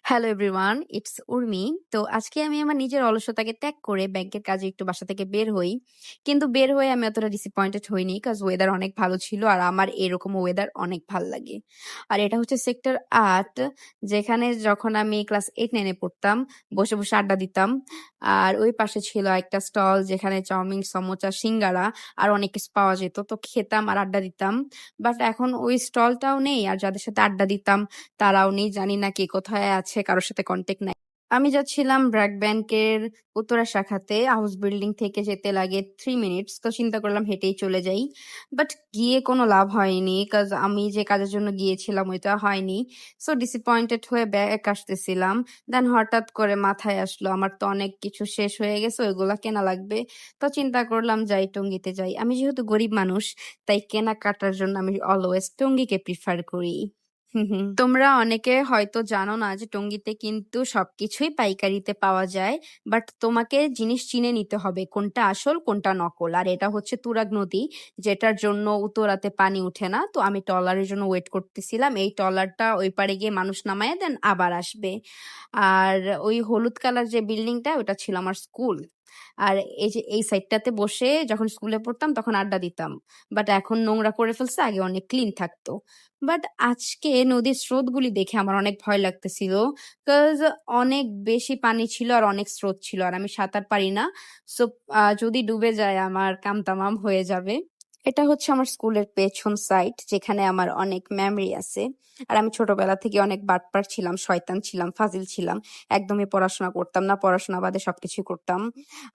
Hello everyone, it's Urmi. তো আজকে আমি আমার নিজের অলসতাকে ত্যাগ করে ব্যাংকের কাজে একটু বাসা থেকে বের হই। কিন্তু বের হয়ে আমি অতটা ডিসঅ্যাপয়েন্টেড হইনি কজ ওয়েদার অনেক ভালো ছিল আর আমার এরকম ওয়েদার অনেক ভাল লাগে। আর এটা হচ্ছে সেক্টর ৮ যেখানে যখন আমি ক্লাস ৮-৯ এ পড়তাম, বসে, বসে আড্ডা দিতাম। আর ওই পাশে ছিল একটা স্টল যেখানে চাউমিন, সমোচা, সিঙ্গারা আর অনেক কিছু পাওয়া যেত। তো খেতাম আর আড্ডা দিতাম। বাট এখন ওই স্টলটাও নেই আর যাদের সাথে আড্ডা দিতাম তারাও নেই। জানি না কে কোথায় আছে, কারো সাথে কনট্যাক্ট নাই। আমি যাচ্ছিলাম ব্র্যাক ব্যাংকের উত্তরা শাখাতে। হাউস বিল্ডিং থেকে যেতে লাগে 3 মিনিটস। তো চিন্তা করলাম হেঁটেই চলে যাই। বাট গিয়ে কোনো লাভ হয়নি। কজ আমি যে কাজের জন্য গিয়েছিলাম ওইটা হয়নি। সো ডিসঅ্যাপয়েন্টেড হয়ে ব্যাক আসতেছিলাম। দেন হঠাৎ করে মাথায় আসলো আমার তো অনেক কিছু শেষ হয়ে গেছে, ওইগুলা কেনা লাগবে। তো চিন্তা করলাম যাই টঙ্গীতে যাই। আমি যেহেতু গরিব মানুষ তাই কেনাকাটার জন্য আমি অলওয়েজ টঙ্গীকে প্রিফার করি। তোমরা অনেকে হয়তো জানো না যে টঙ্গীতে কিন্তু সবকিছুই পাইকারিতে পাওয়া যায়। বাট তোমাকে জিনিস চিনে নিতে হবে কোনটা আসল কোনটা নকল। আর এটা হচ্ছে তুরাগ নদী, যেটার জন্য উত্তরাতে পানি উঠে না। তো আমি ট্রলারের জন্য ওয়েট করতেছিলাম, এই ট্রলারটা ওই পারে গিয়ে মানুষ নামায় দেন আবার আসবে। আর ওই হলুদ কালার যে বিল্ডিংটা ওটা ছিল আমার স্কুল। আর এই যে এই সাইডটাতে বসে যখন স্কুলে পড়তাম তখন আড্ডা দিতাম। বাট এখন নোংরা করে ফেলছে, আগে অনেক ক্লিন থাকতো। বাট আজকে নদীর স্রোতগুলি দেখে আমার অনেক ভয় লাগতেছিল। কজ অনেক বেশি পানি ছিল আর অনেক স্রোত ছিল আর আমি সাঁতার পারি না। সো যদি ডুবে যায় আমার কাম তামাম হয়ে যাবে। এটা হচ্ছে আমার স্কুলের পেছন সাইড যেখানে আমার অনেক মেমরি আছে। আর আমি ছোটবেলা থেকে অনেক বাটপার ছিলাম, শয়তান ছিলাম, ফাজিল ছিলাম। একদমই পড়াশোনা করতাম না, পড়াশোনা বাদে সবকিছুই করতাম।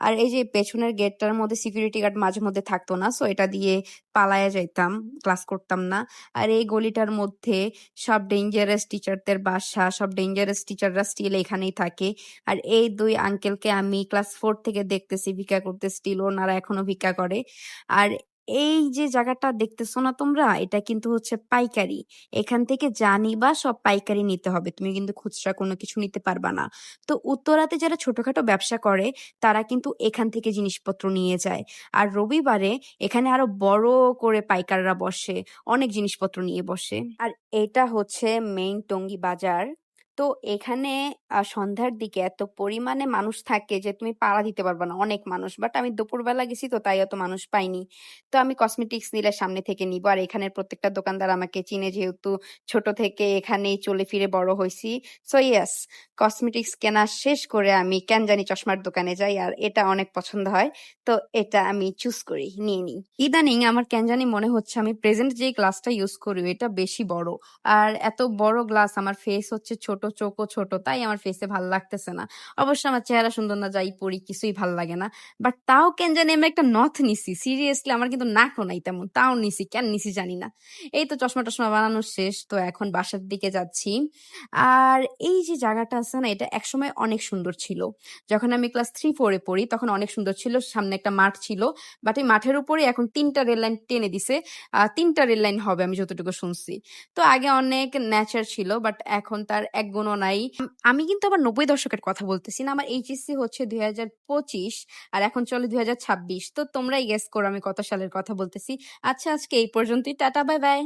আর এই যে পেছনের গেটটার মধ্যে সিকিউরিটি গার্ড মাঝে মধ্যে থাকতো না, সো এটা দিয়ে পালায়া যাইতাম, ক্লাস করতাম না। আর এই গলিটার মধ্যে সব ডেঞ্জারাস টিচারদের বাসা, সব ডেঞ্জারাস টিচাররা স্টিল এখানেই থাকে। আর এই দুই আঙ্কেলকে আমি ক্লাস 4 থেকে দেখতেছি ভিক্ষা করতে, স্টিল ওনারা এখনো ভিক্ষা করে। আর এই যে জায়গাটা দেখতেছো না তোমরা, এটা কিন্তু হচ্ছে পাইকারি। এখান থেকে যা নিবা সব পাইকারি নিতে হবে, তুমি কিন্তু খুচরা কোনো কিছু নিতে পারবা না। তো উত্তরাতে যারা ছোটখাটো ব্যবসা করে তারা কিন্তু এখান থেকে জিনিসপত্র নিয়ে যায়। আর রবিবারে এখানে আরো বড় করে পাইকাররা বসে, অনেক জিনিসপত্র নিয়ে বসে। আর এটা হচ্ছে মেইন টঙ্গী বাজার। তো এখানে সন্ধ্যার দিকে এত পরিমাণে মানুষ থাকে যে তুমি পাড়া দিতে পারবে না, অনেক মানুষ। বাট আমি দুপুরবেলা গেছি তো তাই অত মানুষ পাইনি। তো আমি কসমেটিক্স নিলে সামনে থেকে নিব। আর এখানের প্রত্যেকটা দোকানদার আমাকে চিনে, যেহেতু ছোট থেকে এখানেই চলে ফিরে বড় হয়েছি। সো ইয়েস, কসমেটিক্স কেনা শেষ করে আমি কেন জানি চশমার দোকানে যাই আর এটা অনেক পছন্দ হয়। তো এটা আমি চুজ করি, নিয়ে নিই। ইদানিং আমার কেন জানি মনে হচ্ছে আমি প্রেজেন্ট যে গ্লাসটা ইউজ করি এটা বেশি বড়। আর এত বড় গ্লাস, আমার ফেস হচ্ছে ছোট, চোখও ছোট, তাই আমার ফেসে ভালো লাগতেছে না। অবশ্য আমার চেহারা সুন্দর না, যাই পরি কিছুই ভালো লাগে না। বাট তাও কেন জানি আমি একটা নথ নিছি, সিরিয়াসলি। আমার কিন্তু নাকও নাই তেমন, তাও নিছি, কেন নিছি জানি না। এই তো চশমা টশমা বানানো শেষ, তো এখন বাসার দিকে যাচ্ছি। আর এই যে জায়গাটা আছে না, এটা একসময় অনেক সুন্দর ছিল। যখন আমি ক্লাস 3-4 এ পড়ি তখন অনেক সুন্দর ছিল, সামনে একটা মাঠ ছিল। বাট এই মাঠের উপরে এখন 3টা রেল লাইন টেনে দিছে। 3টা রেল লাইন হবে আমি যতটুকু শুনছি। তো আগে অনেক নেচার ছিল, বাট এখন তার এক গুণও নাই। আমি কিন্তু আবার 90 দশকের কথা বলতেছি না, আমার এইচএসসি হচ্ছে 2025 আর এখন চলে 2026। তো তোমরাই গেস করো আমি কত সালের কথা বলতেছি। আচ্ছা, আজকে এই পর্যন্তই, টাটা, বাই বাই।